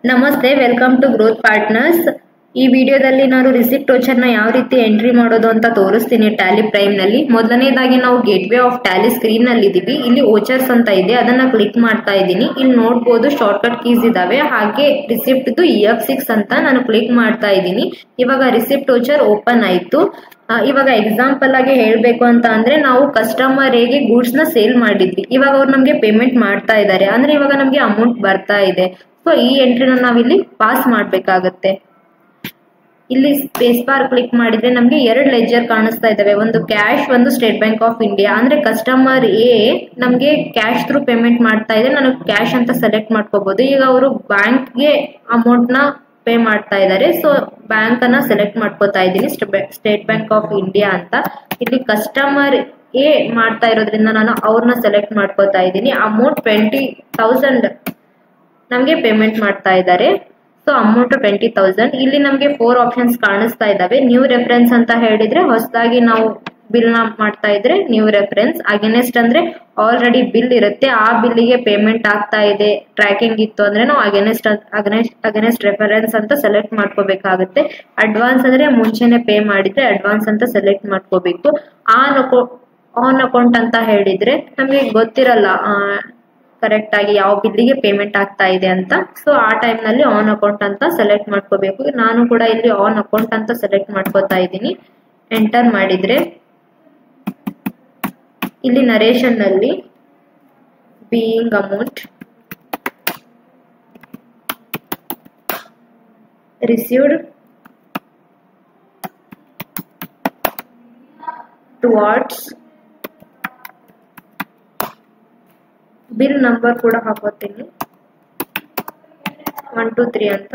ನಮಸ್ತೆ, welcome to growth partners. ಈ ವಿಡಿಯೋದಲ್ಲಿ ನಾನು ರಿಸಿಪ್ಟ್ ವೋಚರ್ ನ ಯಾವ ರೀತಿ ಎಂಟ್ರಿ ಮಾಡೋದು ಅಂತ ತೋರಿಸ್ತೀನಿ ಟ್ಯಾಲಿ ಪ್ರೈಮ್ ನಲ್ಲಿ. ಮೊದಲನೇದಾಗಿ ನಾವು ಗೇಟ್ವೇ ಆಫ್ ಟ್ಯಾಲಿ ಸ್ಕ್ರೀನ್ ನಲ್ಲಿ ಇದೀವಿ. ಇಲ್ಲಿ ವೋಚರ್ಸ್ ಅಂತ ಇದೆ, ಅದನ್ನ ಕ್ಲಿಕ್ ಮಾಡ್ತಾ ಇದ್ದೀನಿ. ಇಲ್ಲಿ ನೋಡಬಹುದು ಶಾರ್ಟ್ಕಟ್ ಕೀಸ್ ಇದಾವೆ, ಹಾಗೆ ರಿಸಿಪ್ಟ್ EF6 ಅಂತ ನಾನು ಕ್ಲಿಕ್ ಮಾಡ್ತಾ ಇದ್ದೀನಿ. ಇವಾಗ ರಿಸಿಪ್ಟ್ ವೋಚರ್ ಓಪನ್ ಆಯ್ತು. ಇವಾಗ ಎಕ್ಸಾಂಪಲ್ ಆಗಿ ಹೇಳ್ಬೇಕು ಅಂತ ಅಂದ್ರೆ ನಾವು ಕಸ್ಟಮರ್ ಗೆ ಗೂಡ್ಸ್ ನ ಸೇಲ್ ಮಾಡಿದ್ವಿ. ಇವಾಗ ಅವ್ರು ನಮ್ಗೆ ಪೇಮೆಂಟ್ ಮಾಡ್ತಾ ಇದ್ದಾರೆ, ಅಂದ್ರೆ ಇವಾಗ ನಮ್ಗೆ ಅಮೌಂಟ್ ಬರ್ತಾ ಇದೆ. ಸೊ ಈ ಎಂಟ್ರಿನ ನಾವಿಲ್ಲಿ ಪಾಸ್ ಮಾಡ್ಬೇಕಾಗತ್ತೆ. ಇಲ್ಲಿ ಸ್ಪೇಸ್ ಬಾರ್ ಕ್ಲಿಕ್ ಮಾಡಿದ್ರೆ ನಮ್ಗೆ 2 ಲೆಜರ್ ಕಾಣಿಸ್ತಾ ಇದಾವೆ, ಒಂದು ಕ್ಯಾಶ್, ಒಂದು ಸ್ಟೇಟ್ ಬ್ಯಾಂಕ್ ಆಫ್ ಇಂಡಿಯಾ. ಅಂದ್ರೆ ಕಸ್ಟಮರ್ ಎ ನಮ್ಗೆ ಕ್ಯಾಶ್ ಥ್ರೂ ಪೇಮೆಂಟ್ ಮಾಡ್ತಾ ಇದೆ, ನಾನು ಕ್ಯಾಶ್ ಅಂತ ಸೆಲೆಕ್ಟ್ ಮಾಡ್ಕೋಬಹುದು. ಈಗ ಅವರು ಬ್ಯಾಂಕ್ ಗೆ ಅಮೌಂಟ್ ನ ಪೇ ಮಾಡ್ತಾ ಇದ್ದಾರೆ, ಸೊ ಬ್ಯಾಂಕ್ ಅನ್ನ ಸೆಲೆಕ್ಟ್ ಮಾಡ್ಕೋತಾ ಇದ್ದೀನಿ, ಸ್ಟೇಟ್ ಬ್ಯಾಂಕ್ ಆಫ್ ಇಂಡಿಯಾ ಅಂತ. ಇಲ್ಲಿ ಕಸ್ಟಮರ್ ಎ ಮಾಡ್ತಾ ಇರೋದ್ರಿಂದ ನಾನು ಅವ್ರನ್ನ ಸೆಲೆಕ್ಟ್ ಮಾಡ್ಕೋತಾ ಇದ್ದೀನಿ. ಅಮೌಂಟ್ 20,000 ನಮ್ಗೆ ಪೇಮೆಂಟ್ ಮಾಡ್ತಾ ಇದ್ದಾರೆ, ಸೊ ಅಮೌಂಟ್ 20,000. ಇಲ್ಲಿ ನಮ್ಗೆ 4 ಆಪ್ಷನ್ಸ್ ಕಾಣಿಸ್ತಾ ಇದಾವೆ. ನ್ಯೂ ರೆಫರೆನ್ಸ್ ಅಂತ ಹೇಳಿದ್ರೆ ಹೊಸದಾಗಿ ನಾವು ಬಿಲ್ ನ ಮಾಡ್ತಾ ಇದ್ರೆ ನ್ಯೂ ರೆಫರೆನ್ಸ್. ಅಗೇನೆಸ್ಟ್ ಅಂದ್ರೆ ಆಲ್ರೆಡಿ ಬಿಲ್ ಇರುತ್ತೆ, ಆ ಬಿಲ್ಲಿಗೆ ಪೇಮೆಂಟ್ ಆಗ್ತಾ ಇದೆ, ಟ್ರ್ಯಾಕಿಂಗ್ ಇತ್ತು ಅಂದ್ರೆ ನಾವು ಅಗೇನೆಸ್ಟ್ ರೆಫರೆನ್ಸ್ ಅಂತ ಸೆಲೆಕ್ಟ್ ಮಾಡ್ಕೋಬೇಕಾಗುತ್ತೆ. ಅಡ್ವಾನ್ಸ್ ಅಂದ್ರೆ ಮುಂಚೆನೆ ಪೇ ಮಾಡಿದ್ರೆ ಅಡ್ವಾನ್ಸ್ ಅಂತ ಸೆಲೆಕ್ಟ್ ಮಾಡ್ಕೋಬೇಕು. ಆನ್ ಅಕೌಂಟ್ ಅಂತ ಹೇಳಿದ್ರೆ ನಮ್ಗೆ ಗೊತ್ತಿರಲ್ಲ ಕರೆಕ್ಟ್ ಆಗಿ ಯಾವ ಬಿಲ್ಲಿಗೆ ಪೇಮೆಂಟ್ ಆಗ್ತಾ ಇದೆ ಅಂತ, ಸೊ ಆ ಟೈಮ್ ನಲ್ಲಿ ಆನ್ ಅಕೌಂಟ್ ಅಂತ ಸೆಲೆಕ್ಟ್ ಮಾಡ್ಕೋಬೇಕು. ನಾನು ಕೂಡ ಇಲ್ಲಿ ಆನ್ ಅಕೌಂಟ್ ಅಂತ ಸೆಲೆಕ್ಟ್ ಮಾಡ್ಕೋತಾ ಇದ್ದೀನಿ. ಎಂಟರ್ ಮಾಡಿದ್ರೆ ಇಲ್ಲಿ ನರೇಶನ್ ನಲ್ಲಿ being amount received towards bill number ಕೂಡ ಹಾಕೋತೀನಿ 123 ಅಂತ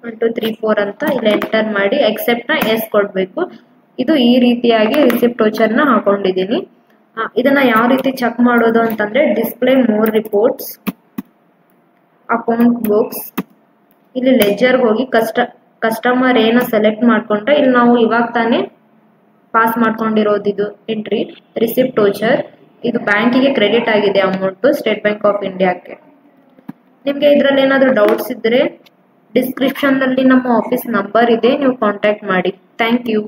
1234 ಅಂತ ಇಲ್ಲಿ ಎಂಟರ್ ಮಾಡಿ ಎಕ್ಸೆಪ್ಟ್ ನ ಎಸ್ ಕೊಡ್ಬೇಕು. ಇದು ಈ ರೀತಿಯಾಗಿ ರಿಸಿಪ್ಟ್ ವೋಚರ್ ನ ಹಾಕೊಂಡಿದ್ದೀನಿ. ಇದನ್ನ ಯಾವ ರೀತಿ ಚೆಕ್ ಮಾಡೋದು ಅಂತಂದ್ರೆ display more reports, account books, ಇಲ್ಲಿ ಲೆಜರ್ ಹೋಗಿ ಕಸ್ಟಮರ್ ಏನ ಸೆಲೆಕ್ಟ್ ಮಾಡ್ಕೊಂಡ್ರೆ ಇಲ್ಲಿ ನಾವು ಇವಾಗ ತಾನೇ ಪಾಸ್ ಮಾಡ್ಕೊಂಡಿರೋದು ಇದು ಎಂಟ್ರಿ ರಿಸಿಪ್ಟ್ ವೋಚರ್. ಇದು ಬ್ಯಾಂಕಿಗೆ ಕ್ರೆಡಿಟ್ ಆಗಿದೆ ಅಮೌಂಟ್, ಸ್ಟೇಟ್ ಬ್ಯಾಂಕ್ ಆಫ್ ಇಂಡಿಯಾಕ್ಕೆ. ನಿಮ್ಗೆ ಇದ್ರಲ್ಲಿ ಏನಾದ್ರು ಡೌಟ್ಸ್ ಇದ್ರೆ ಡಿಸ್ಕ್ರಿಪ್ಷನ್ ನಲ್ಲಿ ನಮ್ಮ ಆಫೀಸ್ ನಂಬರ್ ಇದೆ, ನೀವು ಕಾಂಟ್ಯಾಕ್ಟ್ ಮಾಡಿ. Thank you.